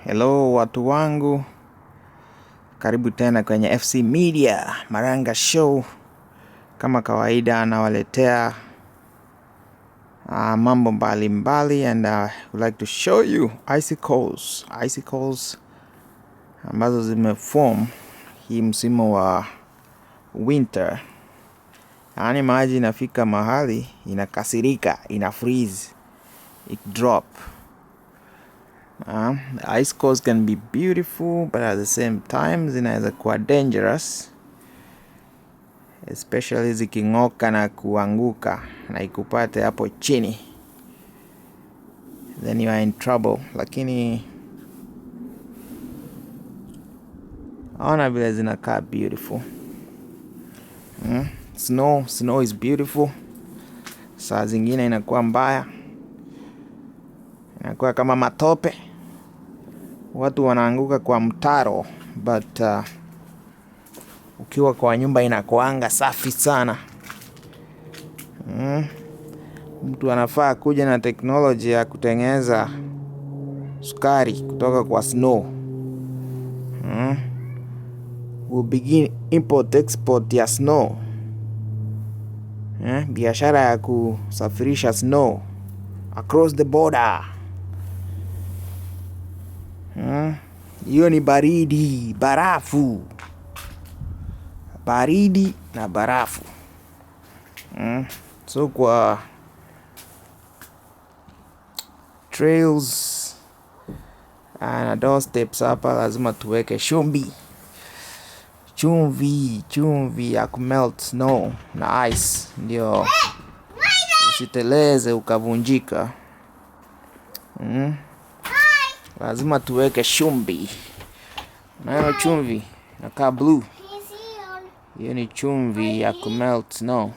Hello watu wangu, karibu tena kwenye FC Media Maranga Show. Kama kawaida nawaletea mambo mbali and I would like to show you icicles ambazo zimeform hii msimu wa winter. Yaani maji inafika mahali inakasirika, ina freeze, it drop. Icicles can be beautiful, but at the same time zinaweza kuwa dangerous, especially ziking'oka na kuanguka na ikupate hapo chini, then you are in trouble. Lakini ona vile zinakaa beautiful. Snow is beautiful. Saa zingine inakuwa mbaya, inakuwa kama matope, watu wanaanguka kwa mtaro, but ukiwa kwa nyumba inakuanga safi sana. Mtu anafaa kuja na teknolojia ya kutengeneza sukari kutoka kwa snow. We'll begin import export ya snow. Biashara ya kusafirisha snow across the border. Hiyo ni barafu. Baridi na barafu. So kwa trails na doorsteps hapa lazima tuweke chumvi ya kumelt snow na ice, ndio usiteleze ukavunjika. Lazima tuweke chumvi. Na chumvi inakaa blue. Hiyo ni chumvi ya kumelt snow.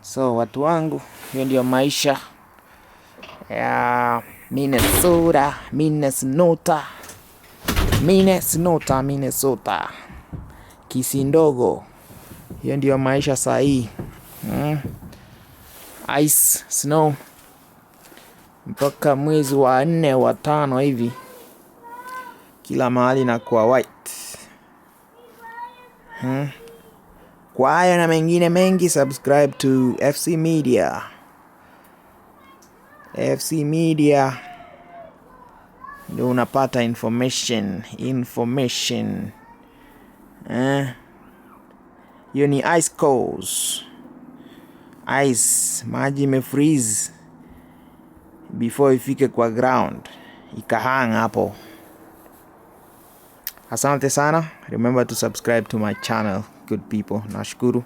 So watu wangu, hiyo ndio maisha ya Minnesota. Kisii Ndogo. Hiyo ndio maisha saa hii. Ice, snow. Mpaka mwezi wa 4 wa 5 hivi, kila mahali na kwa white. Kwa haya na mengine mengi, subscribe to FC Media. FC Media ndio unapata information. Hiyo ni icicles. Ice, maji imefreeze before ifike kwa ground, ikahang hapo. Asante sana. Remember to subscribe to my channel, good people. Nashukuru.